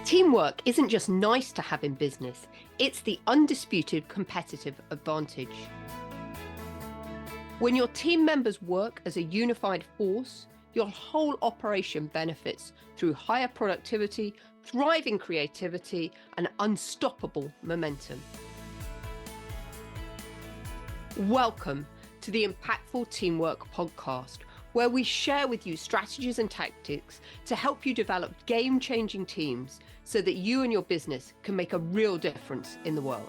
Teamwork isn't just nice to have in business, it's the undisputed competitive advantage. When your team members work as a unified force, your whole operation benefits through higher productivity, thriving creativity, and unstoppable momentum. Welcome to the Impactful Teamwork Podcast, where we share with you strategies and tactics to help you develop game-changing teams so that you and your business can make a real difference in the world.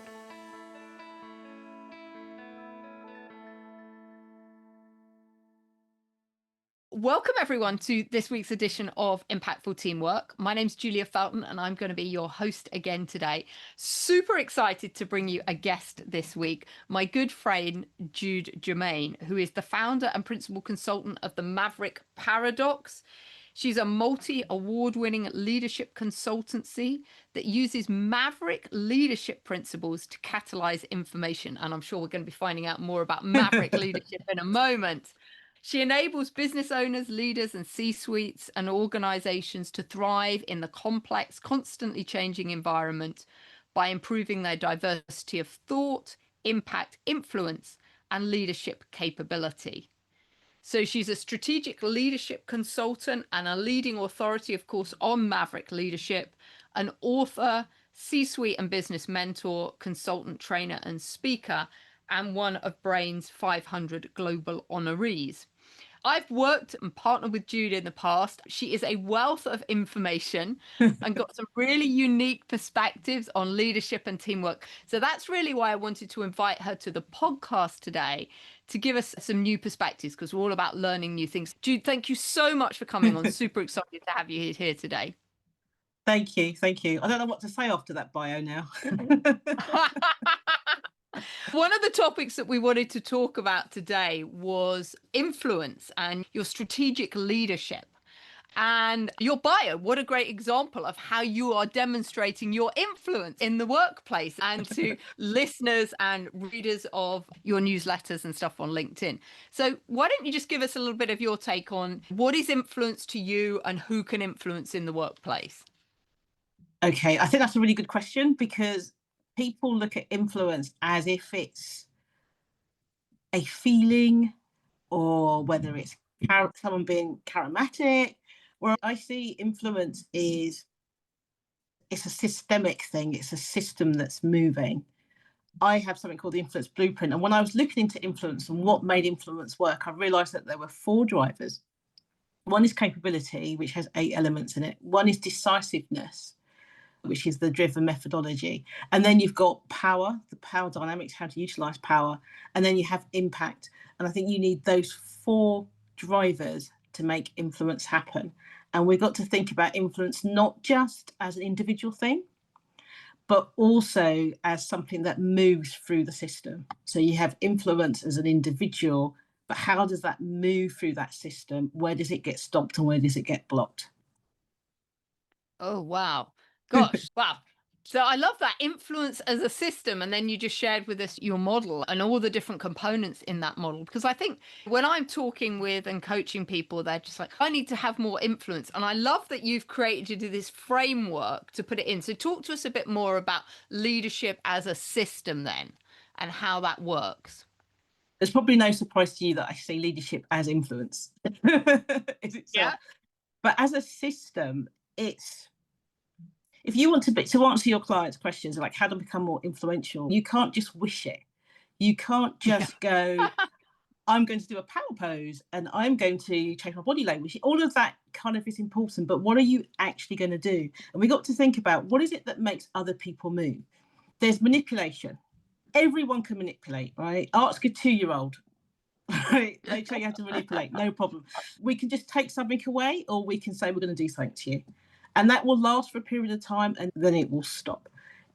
Welcome everyone to this week's edition of Impactful Teamwork. My name's Julia Felton and I'm going to be your host again today. Super excited to bring you a guest this week, my good friend Jude Germain, who is the founder and principal consultant of the Maverick Paradox. She's a multi-award-winning leadership consultancy that uses Maverick leadership principles to catalyze information. And I'm sure we're going to be finding out more about Maverick leadership in a moment. She enables business owners, leaders, and C-suites and organizations to thrive in the complex, constantly changing environment by improving their diversity of thought, impact, influence, and leadership capability. So she's a strategic leadership consultant and a leading authority, of course, on Maverick leadership, an author, C-suite and business mentor, consultant, trainer, and speaker, and one of Brain's 500 global honorees. I've worked and partnered with Jude in the past. She is a wealth of information and got some really unique perspectives on leadership and teamwork. So that's really why I wanted to invite her to the podcast today to give us some new perspectives, because we're all about learning new things. Jude, thank you so much for coming on. Super excited to have you here today. Thank you. Thank you. I don't know what to say after that bio now. One of the topics that we wanted to talk about today was influence and your strategic leadership. And your bio, what a great example of how you are demonstrating your influence in the workplace and to listeners and readers of your newsletters and stuff on LinkedIn. So why don't you just give us a little bit of your take on what is influence to you and who can influence in the workplace? Okay, I think that's a really good question, because people look at influence as if it's a feeling or whether it's someone being charismatic. Where I see influence is it's a systemic thing. It's a system that's moving. I have something called the influence blueprint. And when I was looking into influence and what made influence work, I realized that there were 4 drivers. One is capability, which has 8 elements in it. One is decisiveness, which is the driven methodology. And then you've got power, the power dynamics, how to utilize power. And then you have impact. And I think you need those 4 drivers to make influence happen. And we've got to think about influence not just as an individual thing, but also as something that moves through the system. So you have influence as an individual, but how does that move through that system? Where does it get stopped and where does it get blocked? Oh, wow. Gosh, wow. So I love that influence as a system. And then you just shared with us your model and all the different components in that model. Because I think when I'm talking with and coaching people, they're just like, I need to have more influence. And I love that you've created this framework to put it in. So talk to us a bit more about leadership as a system then and how that works. There's probably no surprise to you that I see leadership as influence. Yeah. But as a system, it's, if you want to answer your clients' questions like how to become more influential, you can't just wish it. You can't just go, I'm going to do a power pose and I'm going to change my body language. All of that kind of is important, but what are you actually going to do? And we got to think about, what is it that makes other people move? There's manipulation. Everyone can manipulate, right? Ask a 2-year-old. Right? They tell you how to manipulate, no problem. We can just take something away, or we can say we're going to do something to you. And that will last for a period of time and then it will stop.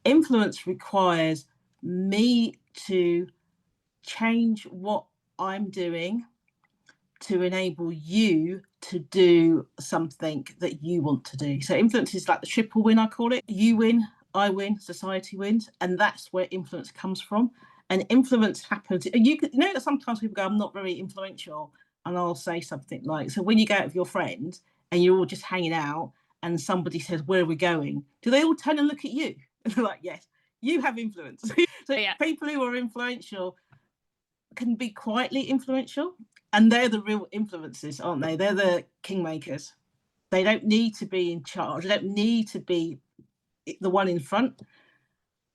Influence requires me to change what I'm doing to enable you to do something that you want to do. So influence is like the triple win, I call it. You win, I win, society wins. And that's where influence comes from. And influence happens. You know that sometimes people go, I'm not very influential. And I'll say something like, so when you go out with your friends and you're all just hanging out and somebody says, where are we going? Do they all turn and look at you? And they're like, yes, you have influence. So Yeah. people who are influential can be quietly influential, and they're the real influencers, aren't they? They're the kingmakers. They don't need to be in charge. They don't need to be the one in front,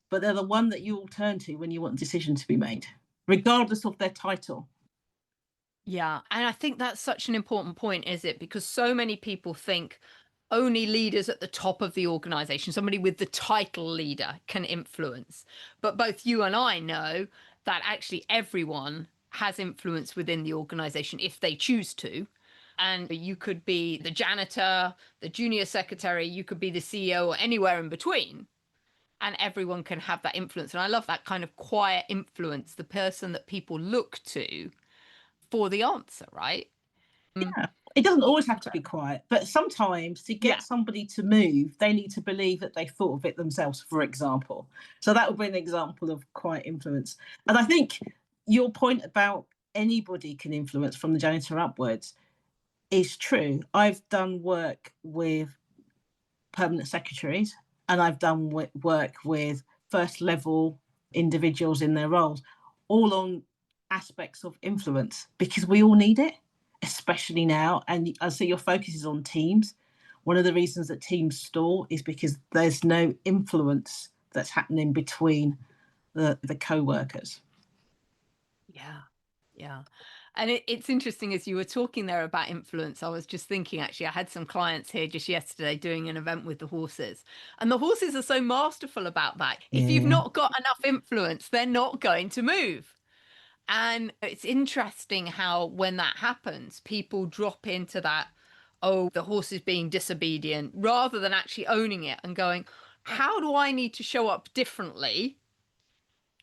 but they're the one that you all turn to when you want a decision to be made, regardless of their title. Yeah. And I think that's such an important point, is it? Because so many people think only leaders at the top of the organization, somebody with the title leader, can influence. But both you and I know that actually everyone has influence within the organization if they choose to. And you could be the janitor, the junior secretary, you could be the CEO, or anywhere in between. And everyone can have that influence. And I love that kind of quiet influence, the person that people look to for the answer, right? Yeah, it doesn't always have to be quiet, but sometimes to Yeah. get somebody to move, they need to believe that they thought of it themselves, for example. So that would be an example of quiet influence. And I think your point about anybody can influence from the janitor upwards is true. I've done work with permanent secretaries, and I've done work with first level individuals in their roles, all on aspects of influence, because we all need it, especially now. And I see your focus is on teams. One of the reasons that teams stall is because there's no influence that's happening between the co-workers. Yeah. Yeah. And it's interesting, as you were talking there about influence, I was just thinking, actually, I had some clients here just yesterday doing an event with the horses. And the horses are so masterful about that. If you've Yeah, not got enough influence, they're not going to move. And it's interesting how when that happens, people drop into that, oh, the horse is being disobedient, rather than actually owning it and going, how do I need to show up differently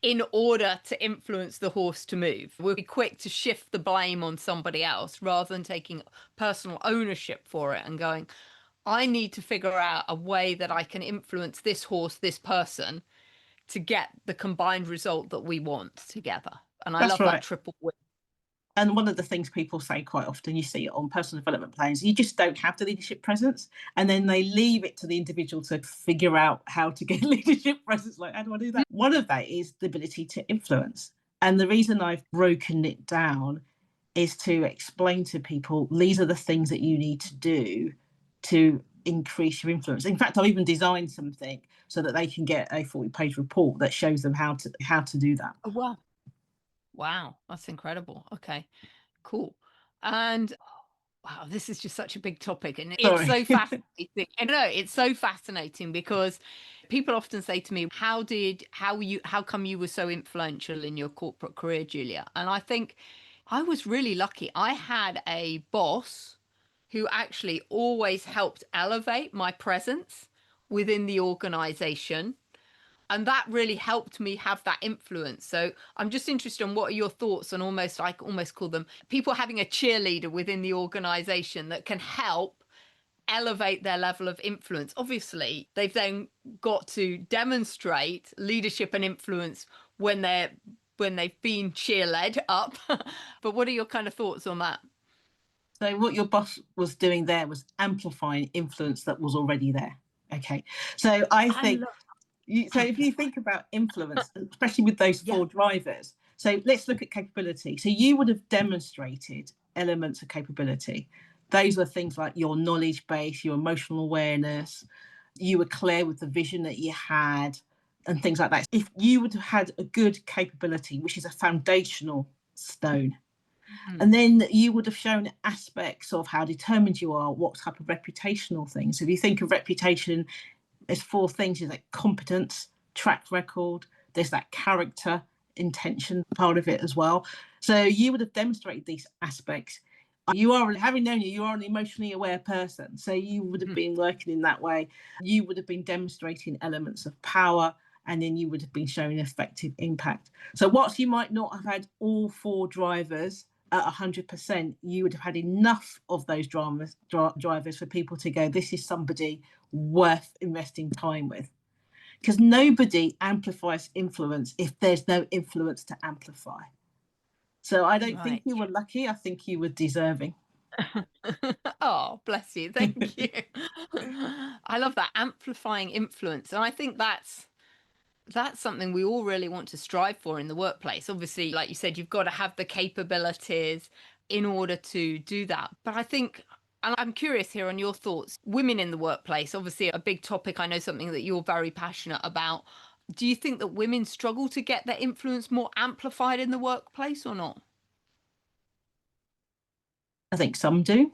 in order to influence the horse to move? We'll be quick to shift the blame on somebody else rather than taking personal ownership for it and going, I need to figure out a way that I can influence this horse, this person, to get the combined result that we want together. And I that's love that right. triple win. And one of the things people say quite often, you see it on personal development plans, you just don't have the leadership presence. And then they leave it to the individual to figure out how to get leadership presence. Like, how do I do that? One of that is the ability to influence. And the reason I've broken it down is to explain to people, these are the things that you need to do to increase your influence. In fact, I've even designed something so that they can get a 40-page report that shows them how to do that. Oh, wow. Wow. That's incredible. Okay, cool. And wow, this is just such a big topic, and it's Sorry. so fascinating. I know it's so fascinating because people often say to me, how come you were so influential in your corporate career, Julia? And I think I was really lucky. I had a boss who actually always helped elevate my presence within the organization. And that really helped me have that influence. So I'm just interested in what are your thoughts on, almost, I almost call them people having a cheerleader within the organization that can help elevate their level of influence. Obviously, they've then got to demonstrate leadership and influence when they've been cheer-led up. But what are your kind of thoughts on that? So what your boss was doing there was amplifying influence that was already there. Okay. So I I think, love so if you amplify. think about influence, especially with those Yeah. four drivers, so let's look at capability. So you would have demonstrated elements of capability. Those were things like your knowledge base, your emotional awareness, you were clear with the vision that you had, and things like that. If you would have had a good capability, which is a foundational stone, Mm. and then you would have shown aspects of how determined you are, what type of reputational things. So if you think of reputation, there's four things: is like competence, track record, there's that character, intention part of it as well. So you would have demonstrated these aspects. You are, having known you are an emotionally aware person. So you would have been working in that way. You would have been demonstrating elements of power, and then you would have been showing effective impact. So whilst you might not have had all four drivers at 100%, you would have had enough of those drivers for people to go, this is somebody worth investing time with. Because nobody amplifies influence if there's no influence to amplify. So I don't think Right. you were lucky. I think you were deserving. Oh, bless you. Thank you. I love that, amplifying influence. And I think that's something we all really want to strive for in the workplace. Obviously, like you said, you've got to have the capabilities in order to do that. But I think, and I'm curious here on your thoughts, women in the workplace, obviously a big topic. I know something that you're very passionate about. Do you think that women struggle to get their influence more amplified in the workplace or not? I think some do.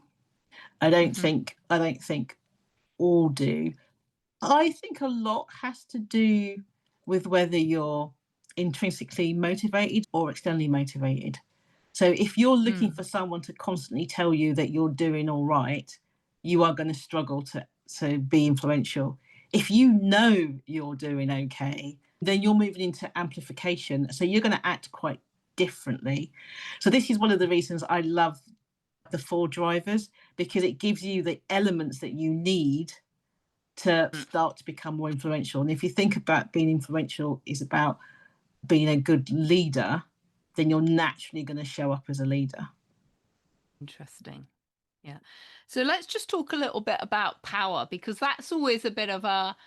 I don't Hmm. think all do. I think a lot has to do with whether you're intrinsically motivated or externally motivated. So if you're looking for someone to constantly tell you that you're doing all right, you are going to struggle to be influential. If you know you're doing okay, then you're moving into amplification. So you're going to act quite differently. So this is one of the reasons I love the 4 drivers, because it gives you the elements that you need to start to become more influential. And if you think about being influential is about being a good leader, then you're naturally going to show up as a leader. Interesting. Yeah. So let's just talk a little bit about power, because that's always a bit of a,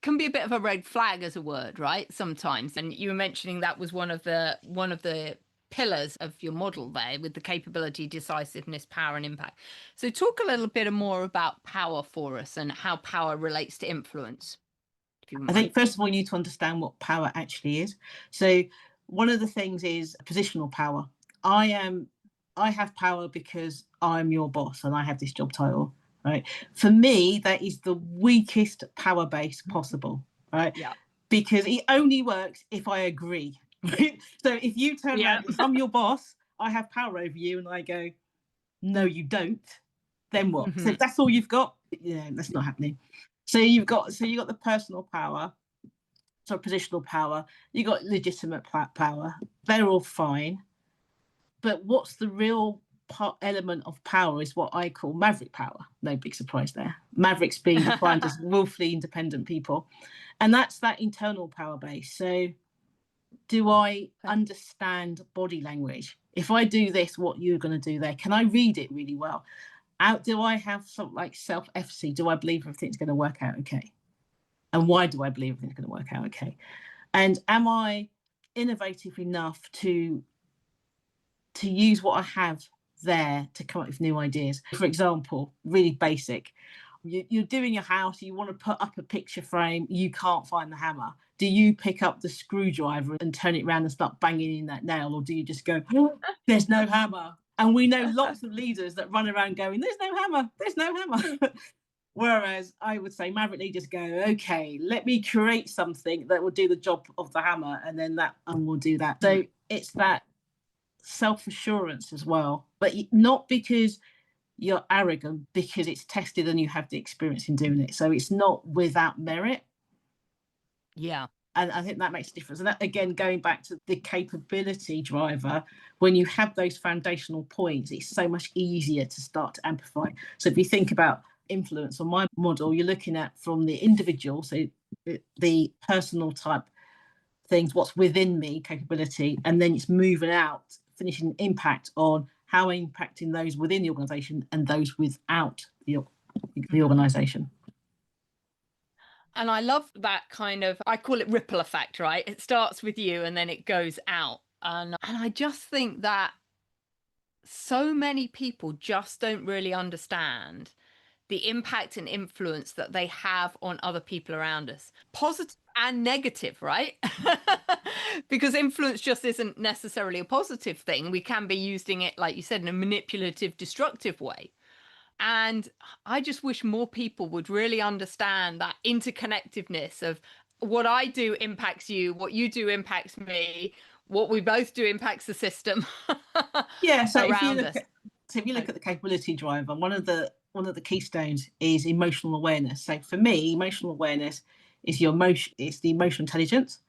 can be a bit of a red flag as a word, right? Sometimes. And you were mentioning that was one of the pillars of your model there, with the capability, decisiveness, power, and impact. So talk a little bit more about power for us and how power relates to influence, if you I wouldn't mind. think first of all, you need to understand what power actually is. So one of the things is positional power. I have power because I'm your boss and I have this job title, right? For me, that is the weakest power base possible, right? Yeah. Because it only works if I agree. Right? So if you turn around, if I'm your boss, I have power over you, and I go, no, you don't, then what? So if that's all you've got, yeah, that's not happening. So you've got the personal power, so positional power, you got legitimate power. They're all fine, but what's the real element of power is what I call maverick power. No big surprise there. Mavericks being defined as willfully independent people, and that's that internal power base. So do I understand body language? If I do this, what you're going to do there? Can I read it really well? Do I have something like self-efficacy? Do I believe everything's going to work out okay? And why do I believe everything's going to work out okay? And am I innovative enough to use what I have there to come up with new ideas? For example, really basic. You're doing your house, you want to put up a picture frame, you can't find the hammer. Do you pick up the screwdriver and turn it around and start banging in that nail? Or do you just go, oh, there's no hammer? And we know lots of leaders that run around going, there's no hammer, there's no hammer. Whereas I would say Maverick leaders go, okay, let me create something that will do the job of the hammer, and then we'll do that. So it's that self-assurance as well, but not because you're arrogant, because it's tested and you have the experience in doing it. So it's not without merit. Yeah. And I think that makes a difference. And that, again, going back to the capability driver, when you have those foundational points, it's so much easier to start to amplify. So if you think about influence on my model, you're looking at from the individual, so the personal type things, what's within me, capability, and then it's moving out, finishing impact on how I'm impacting those within the organization and those without the organization. And I love that kind of, I call it ripple effect, right? It starts with you and then it goes out. And I just think that so many people just don't really understand the impact and influence that they have on other people around us, positive and negative, right? Because influence just isn't necessarily a positive thing. We can be using it, like you said, in a manipulative, destructive way. And I just wish more people would really understand that interconnectedness of what I do impacts you, what you do impacts me, what we both do impacts the system Yeah. So if you around look us. at the capability driver, one of the keystones is emotional awareness. So for me, emotional awareness is it's the emotional intelligence.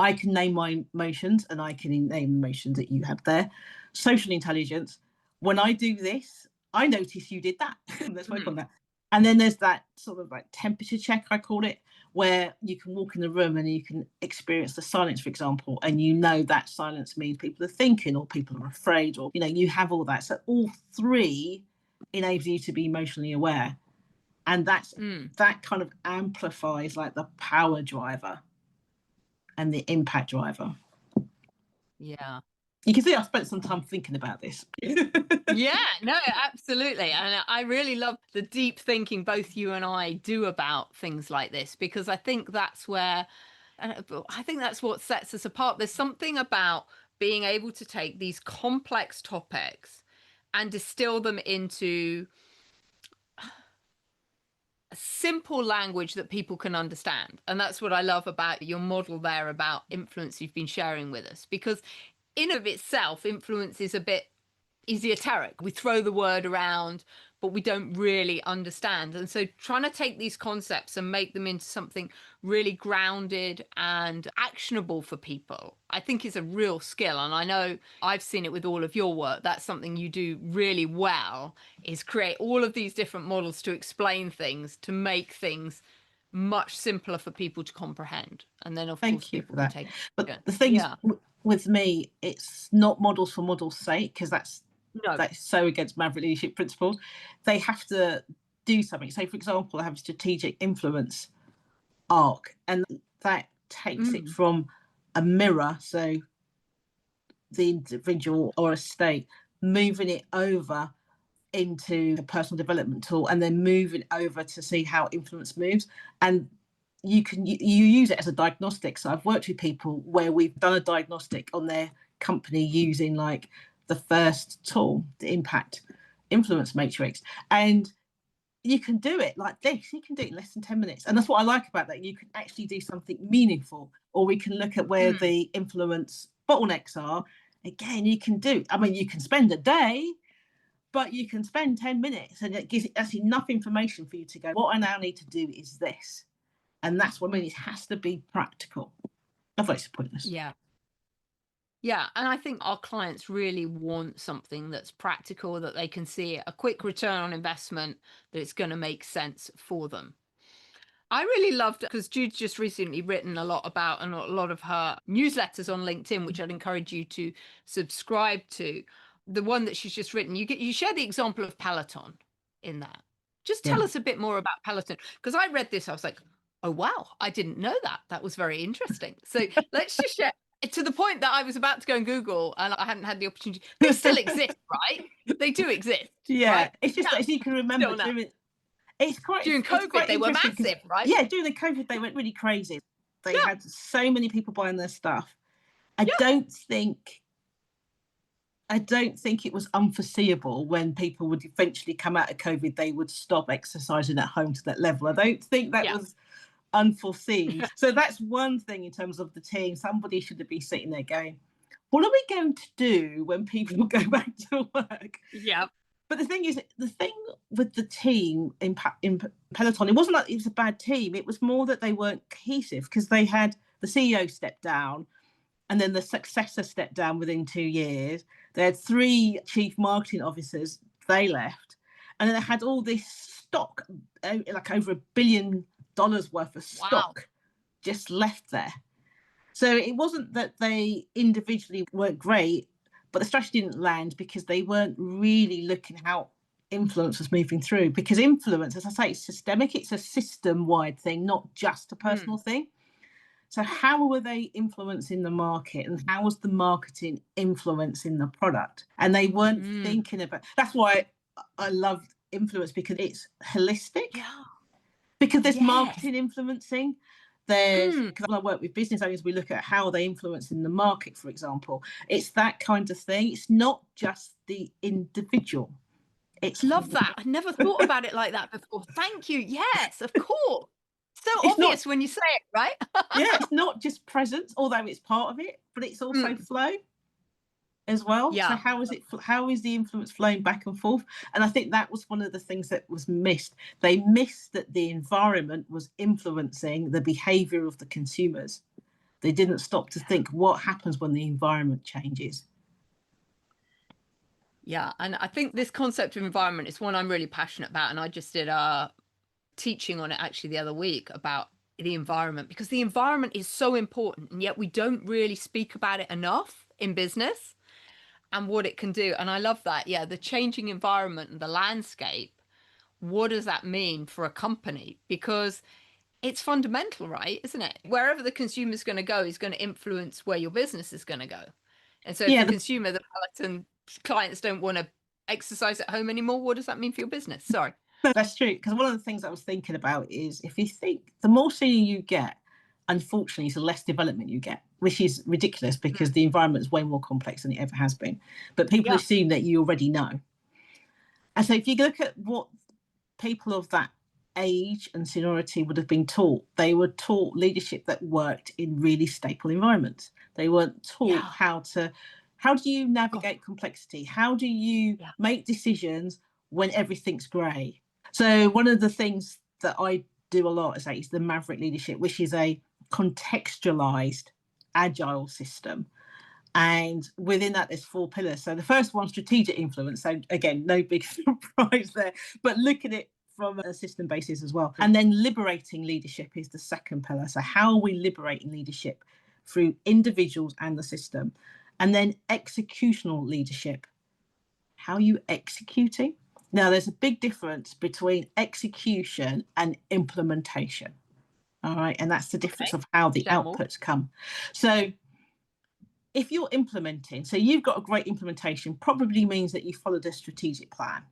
I can name my emotions and I can name emotions that you have there. Social intelligence. When I do this, I notice you did that. Let's work on that. And then there's that sort of like temperature check, I call it, where you can walk in the room and you can experience the silence, for example, and you know that silence means people are thinking or people are afraid, or, you know, you have all that. So all three enable you to be emotionally aware. And that kind of amplifies like the power driver and the impact driver. Yeah. You can see I spent some time thinking about this. Yeah, no, absolutely. And I really love the deep thinking both you and I do about things like this, because I think that's where, I think that's what sets us apart. There's something about being able to take these complex topics and distill them into a simple language that people can understand. And that's what I love about your model there about influence you've been sharing with us, because in of itself, influence is a bit esoteric. We throw the word around, but we don't really understand. And so trying to take these concepts and make them into something really grounded and actionable for people, I think is a real skill. And I know I've seen it with all of your work. That's something you do really well, is create all of these different models to explain things, to make things much simpler for people to comprehend. And then of course people can take it. But the thing is, with me, it's not models for models' sake, because that's so against Maverick Leadership principles. They have to do something. So, for example, I have a strategic influence arc, and that takes it from a mirror, so the individual or a state, moving it over into a personal development tool, and then moving over to see how influence moves. And you use it as a diagnostic. So I've worked with people where we've done a diagnostic on their company using like the first tool, the impact influence matrix, and you can do it like this. You can do it in less than 10 minutes. And that's what I like about that. You can actually do something meaningful, or we can look at where the influence bottlenecks are. Again, you can do, I mean, you can spend a day, but you can spend 10 minutes, and it gives actually enough information for you to go, what I now need to do is this. And that's what I mean. It has to be practical. Otherwise it's pointless. Yeah. Yeah. And I think our clients really want something that's practical, that they can see a quick return on investment, that it's going to make sense for them. I really loved it because Jude's just recently written a lot about, and a lot of her newsletters on LinkedIn, which I'd encourage you to subscribe to. The one that she's just written, you share the example of Peloton in that. Just tell us a bit more about Peloton, because I read this, I was like, oh wow, I didn't know that. That was very interesting. So let's just share, to the point that I was about to go and Google and I hadn't had the opportunity. They still exist, right? They do exist. Yeah, right? it's just as you can remember during COVID, they were massive, right? Yeah, during the COVID, they went really crazy. They had so many people buying their stuff. I don't think it was unforeseeable when people would eventually come out of COVID, they would stop exercising at home to that level. I don't think that was unforeseen. So that's one thing in terms of the team. Somebody should be sitting there going, what are we going to do when people go back to work? Yeah. But the thing is, the thing with the team in Peloton, it wasn't like it was a bad team. It was more that they weren't cohesive, because they had the CEO step down, and then the successor stepped down within 2 years. They had 3 chief marketing officers, they left. And then they had all this stock, like over $1 billion worth of stock just left there. So it wasn't that they individually weren't great, but the strategy didn't land because they weren't really looking how influence was moving through. Because influence, as I say, it's systemic. It's a system-wide thing, not just a personal thing. So how were they influencing the market, and how was the marketing influencing the product? And they weren't thinking about. That's why I love influence, because it's holistic. Yeah. Because there's marketing influencing. Because when I work with business owners, we look at how they influence in the market, for example. It's that kind of thing. It's not just the individual. Love that. I never thought about it like that before. Thank you. Yes, of course. So it's obvious when you say it, right? Yeah, it's not just presence, although it's part of it, but it's also flow as well. Yeah. So how is the influence flowing back and forth? And I think that was one of the things that was missed. They missed that the environment was influencing the behavior of the consumers. They didn't stop to think what happens when the environment changes. Yeah, and I think this concept of environment is one I'm really passionate about, and I just did a teaching on it actually the other week about the environment, because the environment is so important, and yet we don't really speak about it enough in business and what it can do. And I love that. Yeah, the changing environment and the landscape what does that mean for a company? Because it's fundamental, right? Isn't it? Wherever the consumer is going to go is going to influence where your business is going to go. And so if Yeah, the consumer, the Peloton clients don't want to exercise at home anymore, what does that mean for your business? Sorry. no, that's true. Because one of the things I was thinking about is, if you think the more senior you get, unfortunately, the less development you get, which is ridiculous because the environment is way more complex than it ever has been. But people assume that you already know. And so if you look at what people of that age and seniority would have been taught, they were taught leadership that worked in really stable environments. They weren't taught how do you navigate complexity? How do you make decisions when everything's grey? So one of the things that I do a lot is the Maverick Leadership, which is a contextualized agile system. And within that, there's 4 pillars. So the first one, strategic influence. So again, no big surprise there, but look at it from a system basis as well. And then liberating leadership is the second pillar. So how are we liberating leadership through individuals and the system? And then executional leadership. How are you executing? Now, there's a big difference between execution and implementation. All right. And that's the difference of how the outputs come. So if you're implementing, so you've got a great implementation, probably means that you followed a strategic plan.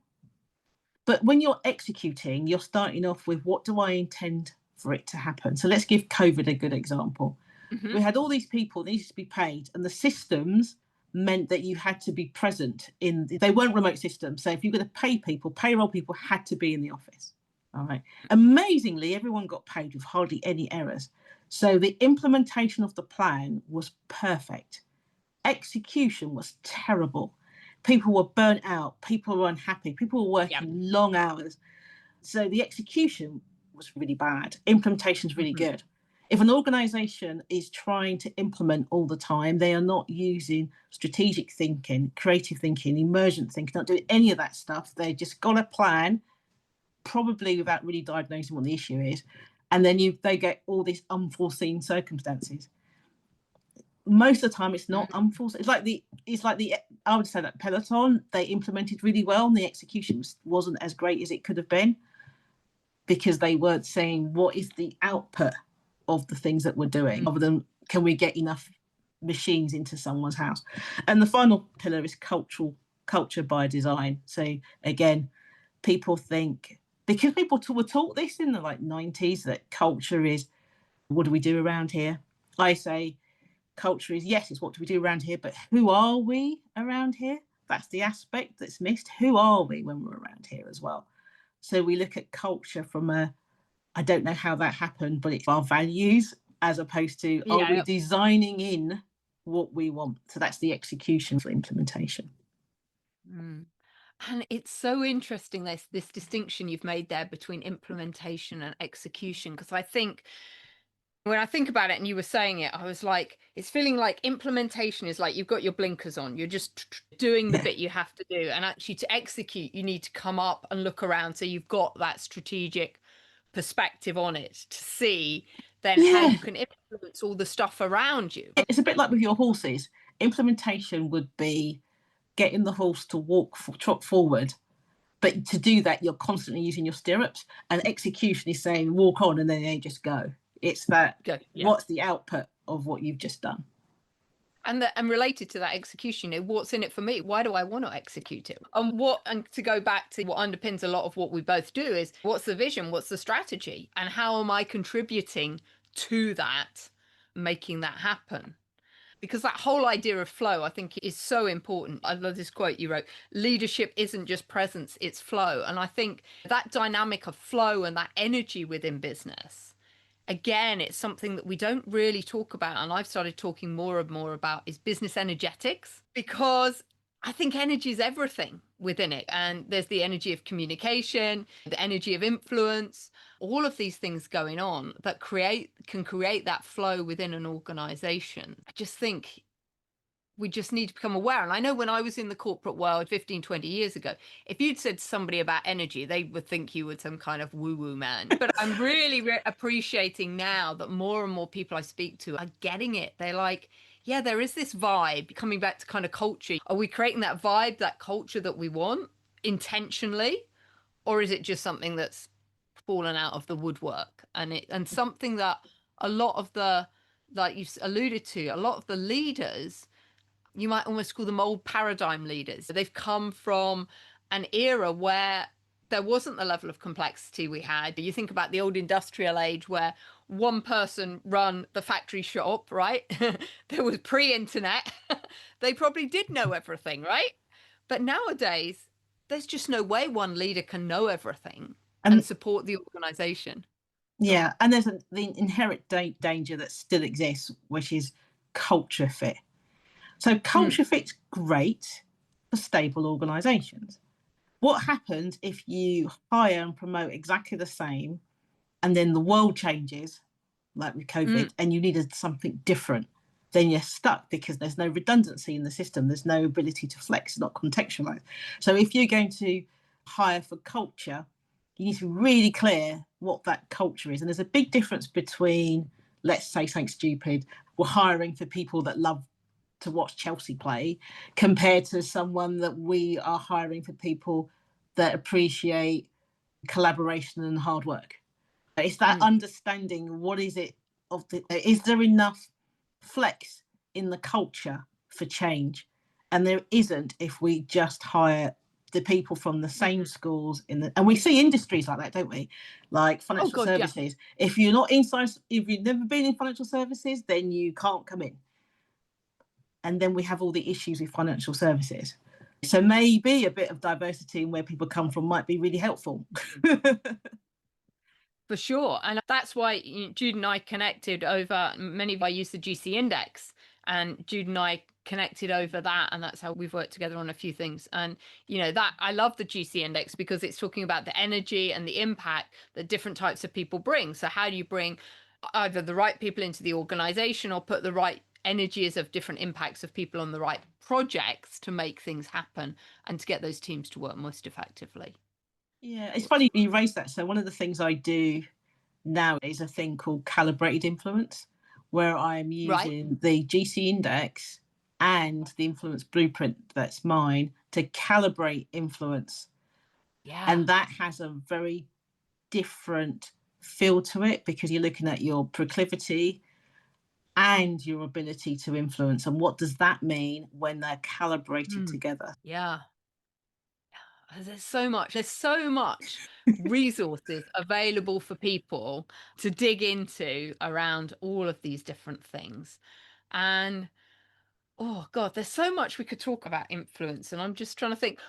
But when you're executing, you're starting off with, what do I intend for it to happen? So let's give COVID a good example. We had all these people that needed to be paid, and the systems meant that you had to be present they weren't remote systems. So if you're going to pay people, payroll people had to be in the office. All right. Amazingly, everyone got paid with hardly any errors. So the implementation of the plan was perfect. Execution was terrible. People were burnt out. People were unhappy. People were working long hours. So the execution was really bad. Implementation is really good. If an organization is trying to implement all the time, they are not using strategic thinking, creative thinking, emergent thinking, not doing any of that stuff. They just got a plan, probably without really diagnosing what the issue is. And then they get all these unforeseen circumstances. Most of the time it's not unforeseen. It's like the I would say that Peloton, they implemented really well, and the execution wasn't as great as it could have been, because they weren't saying what is the output of the things that we're doing, other than can we get enough machines into someone's house. And the final pillar is culture by design. So again, people think, because people were taught this in the 90s, that culture is, what do we do around here? I say culture is, yes, it's what do we do around here, but who are we around here? That's the aspect that's missed. Who are we when we're around here as well? So we look at culture from I don't know how that happened, but it's our values, as opposed to are we designing in what we want? So that's the execution for implementation. And it's so interesting, this distinction you've made there between implementation and execution, because I think when I think about it and you were saying it, I was like, it's feeling like implementation is like you've got your blinkers on. You're just doing the bit you have to do. And actually to execute, you need to come up and look around. So you've got that strategic perspective on it to see then how you can influence all the stuff around you. It's a bit like with your horses. Implementation would be getting the horse to trot forward. But to do that, you're constantly using your stirrups. And execution is saying walk on, and then they just go. It's that, what's the output of what you've just done? And related to that execution, what's in it for me? Why do I want to execute it? And to go back to what underpins a lot of what we both do is, what's the vision? What's the strategy? And how am I contributing to that, making that happen? Because that whole idea of flow, I think, is so important. I love this quote you wrote: leadership isn't just presence, it's flow. And I think that dynamic of flow and that energy within business, again, it's something that we don't really talk about, and I've started talking more and more about, is business energetics, because I think energy is everything within it. And there's the energy of communication, the energy of influence, all of these things going on that can create that flow within an organization. I just think we just need to become aware. And I know when I was in the corporate world 15, 20 years ago, if you'd said to somebody about energy, they would think you were some kind of woo-woo man. But I'm really appreciating now that more and more people I speak to are getting it. They're like, yeah, there is this vibe. Coming back to kind of culture, are we creating that vibe, that culture that we want intentionally? or is it just something that's fallen out of the woodwork? And something that a lot of the, like you've alluded to, a lot of the leaders, you might almost call them old paradigm leaders. They've come from an era where there wasn't the level of complexity we had. You think about the old industrial age where one person run the factory shop, right? There was pre-internet. They probably did know everything, right? But nowadays, there's just no way one leader can know everything and And support the organization. yeah, and there's the inherent danger that still exists, which is culture fit. So culture fit's great for stable organizations. What happens if you hire and promote exactly the same, and then the world changes, like with COVID, and you needed something different? Then you're stuck because there's no redundancy in the system. There's no ability to flex, not contextualize. So if you're going to hire for culture, you need to be really clear what that culture is. And there's a big difference between, let's say something stupid, we're hiring for people that love to watch Chelsea play, compared to someone that we are hiring for people that appreciate collaboration and hard work. It's that understanding, what is it is there enough flex in the culture for change? And there isn't if we just hire the people from the same schools and we see industries like that, don't we? Like financial services. Yeah. If you're not inside, if you've never been in financial services, then you can't come in. And then we have all the issues with financial services. So maybe a bit of diversity in where people come from might be really helpful. For sure. And that's why Jude and I connected over, many of I use the GC index, and Jude and I connected over that. And that's how we've worked together on a few things. And, that I love the GC index because it's talking about the energy and the impact that different types of people bring. So how do you bring either the right people into the organization or put the right energies of different impacts of people on the right projects to make things happen and to get those teams to work most effectively? Yeah, it's funny you raised that. So one of the things I do now is a thing called calibrated influence, where I'm using the GC index and the influence blueprint that's mine to calibrate influence. Yeah. And that has a very different feel to it because you're looking at your proclivity and your ability to influence. And what does that mean when they're calibrated together? Yeah. There's so much resources available for people to dig into around all of these different things. And oh God, there's so much we could talk about influence. And I'm just trying to think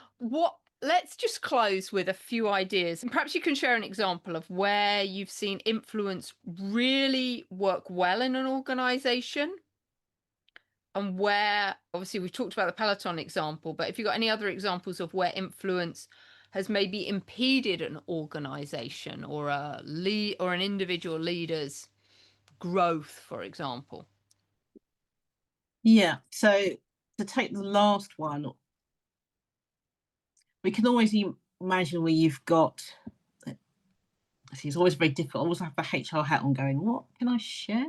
let's just close with a few ideas. And perhaps you can share an example of where you've seen influence really work well in an organization. And where, obviously, we've talked about the Peloton example, but if you've got any other examples of where influence has maybe impeded an organization or an individual leader's growth, for example. Yeah. So to take the last one, we can always imagine where you've got. It's always very difficult. I always have the HR hat on, going, "What can I share?"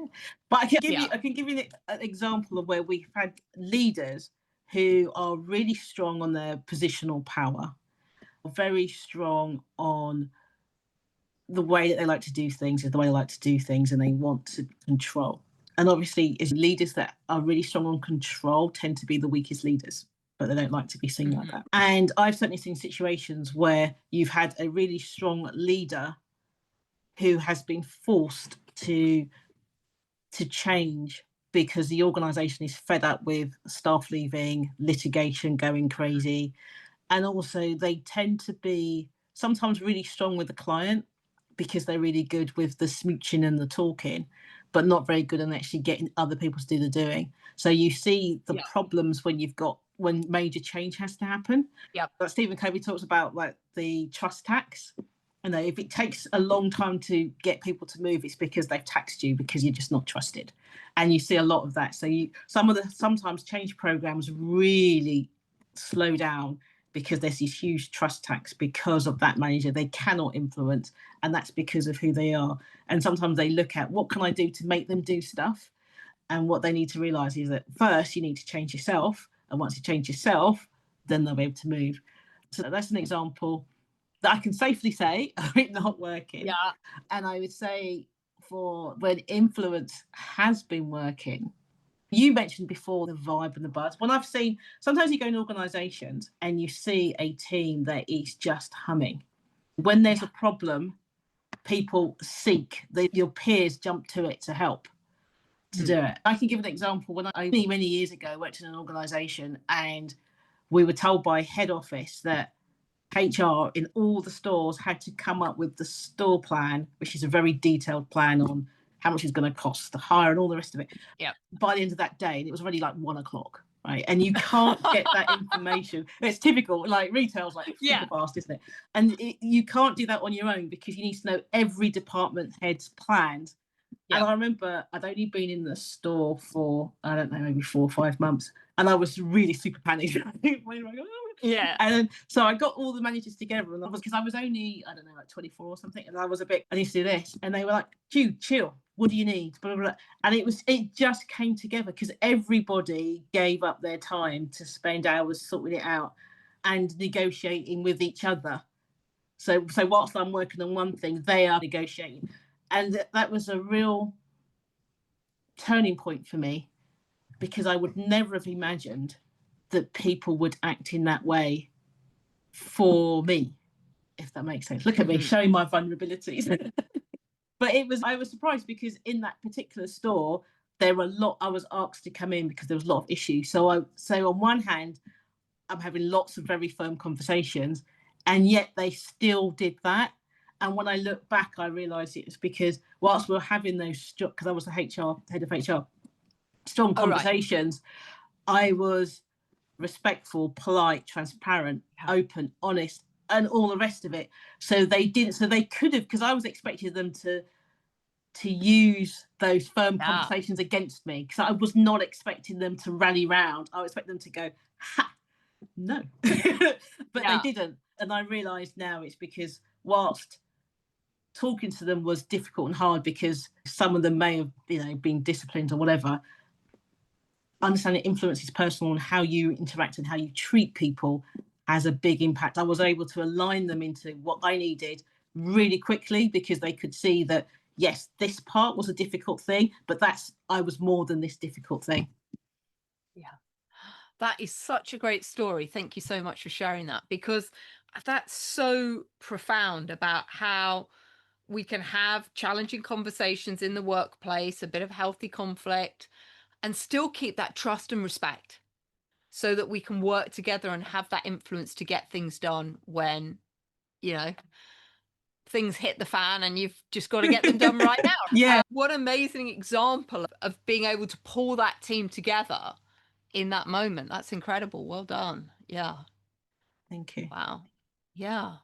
But I can give you an example of where we've had leaders who are really strong on their positional power, very strong on the way that they like to do things, is the way they like to do things, and they want to control. And obviously, as leaders that are really strong on control tend to be the weakest leaders, but they don't like to be seen like that. And I've certainly seen situations where you've had a really strong leader who has been forced to change because the organization is fed up with staff leaving, litigation going crazy. And also they tend to be sometimes really strong with the client because they're really good with the smooching and the talking, but not very good in actually getting other people to do the doing. So you see the problems when major change has to happen. Yeah. But Stephen Covey talks about like the trust tax. If it takes a long time to get people to move, it's because they've taxed you because you're just not trusted. And you see a lot of that. So sometimes change programs really slow down because there's this huge trust tax because of that manager. They cannot influence, and that's because of who they are. And sometimes they look at what can I do to make them do stuff? And what they need to realize is that first you need to change yourself. And once you change yourself, then they'll be able to move. So that's an example. that I can safely say are not working. Yeah. And I would say for when influence has been working, you mentioned before the vibe and the buzz. When I've seen, sometimes you go in organizations and you see a team that is just humming. When there's a problem, people seek, your peers jump to it to help to do it. I can give an example. When many years ago, worked in an organization and we were told by head office that HR in all the stores had to come up with the store plan, which is a very detailed plan on how much it's going to cost to hire and all the rest of it. Yeah. By the end of that day, and it was already like 1 o'clock, right? And you can't get that information. It's typical, like retail's like super fast, isn't it? And you can't do that on your own because you need to know every department head's plans. And I remember I'd only been in the store for, I don't know, maybe 4 or 5 months. And I was really super panicked. Yeah. And so I got all the managers together, and because I was only, I don't know, like 24 or something, and I was a bit, I need to do this. And they were like, Jude, chill. What do you need? Blah, blah, blah. And it just came together because everybody gave up their time to spend hours sorting it out and negotiating with each other. So whilst I'm working on one thing, they are negotiating. And that was a real turning point for me, because I would never have imagined that people would act in that way for me, if that makes sense. Look at me showing my vulnerabilities. But I was surprised because in that particular store, there were I was asked to come in because there was a lot of issues. So on one hand, I'm having lots of very firm conversations, and yet they still did that. And when I look back, I realised it was because whilst we were having those, because I was the head of HR, strong conversations, I was respectful, polite, transparent, open, honest, and all the rest of it. So they could have, because I was expecting them to use those firm conversations against me, because I was not expecting them to rally round. I was expecting them to go, ha, no. But they didn't. And I realised now it's because whilst talking to them was difficult and hard, because some of them may have, been disciplined or whatever, understanding influence is personal, and how you interact and how you treat people has a big impact. I was able to align them into what I needed really quickly, because they could see that, yes, this part was a difficult thing, but I was more than this difficult thing. Yeah. That is such a great story. Thank you so much for sharing that, because that's so profound about how we can have challenging conversations in the workplace, a bit of healthy conflict, and still keep that trust and respect, so that we can work together and have that influence to get things done when, things hit the fan and you've just got to get them done right now. Yeah. What an amazing example of being able to pull that team together in that moment. That's incredible. Well done. Yeah. Thank you. Wow. Yeah.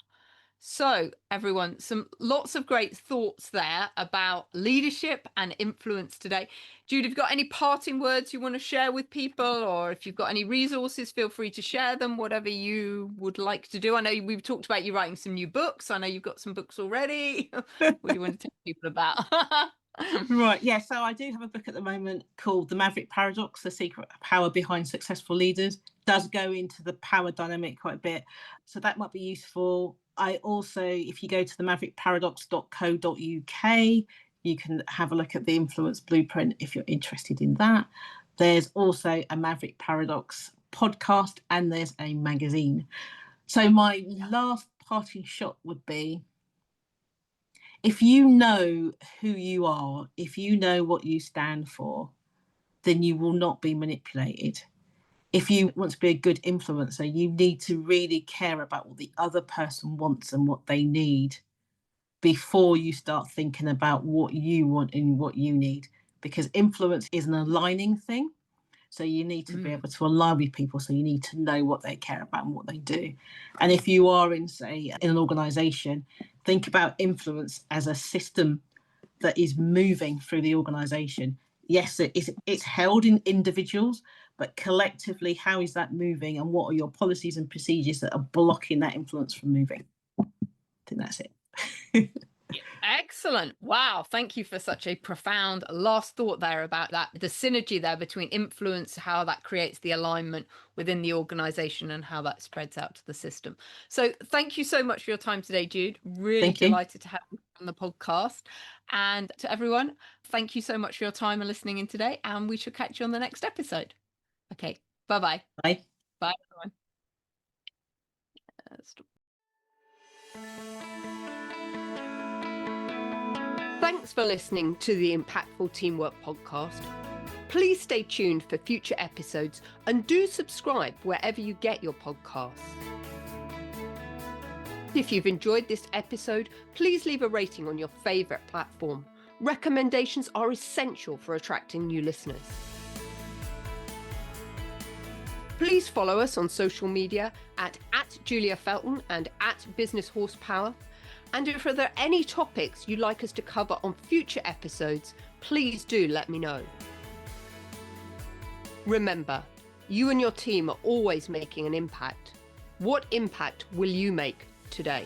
So everyone, lots of great thoughts there about leadership and influence today. Jude, have you got any parting words you want to share with people, or if you've got any resources, feel free to share them, whatever you would like to do. I know we've talked about you writing some new books. I know you've got some books already. What do you want to tell people about? Right. Yeah. So I do have a book at the moment called The Maverick Paradox, The Secret Power Behind Successful Leaders. It does go into the power dynamic quite a bit. So that might be useful. I also, if you go to the maverickparadox.co.uk, you can have a look at the influence blueprint if you're interested in that. There's also a Maverick Paradox podcast, and there's a magazine. So my last parting shot would be, if you know who you are, if you know what you stand for, then you will not be manipulated. If you want to be a good influencer, you need to really care about what the other person wants and what they need before you start thinking about what you want and what you need, because influence is an aligning thing. So you need to be able to align with people. So you need to know what they care about and what they do. And if you are in an organization, think about influence as a system that is moving through the organization. Yes, it's held in individuals, but collectively, how is that moving, and what are your policies and procedures that are blocking that influence from moving? I think that's it. Excellent. Wow. Thank you for such a profound last thought there about that. The synergy there between influence, how that creates the alignment within the organization and how that spreads out to the system. So thank you so much for your time today, Jude. Really Thank you. delighted to have you on the podcast. And to everyone, thank you so much for your time and listening in today. And we shall catch you on the next episode. Okay. Bye-bye. Bye. Bye, everyone. Thanks for listening to the Impactful Teamwork podcast. Please stay tuned for future episodes and do subscribe wherever you get your podcasts. If you've enjoyed this episode, please leave a rating on your favorite platform. Recommendations are essential for attracting new listeners. Please follow us on social media at Julia Felton and at Business Horsepower. And if there are any topics you'd like us to cover on future episodes, please do let me know. Remember, you and your team are always making an impact. What impact will you make today?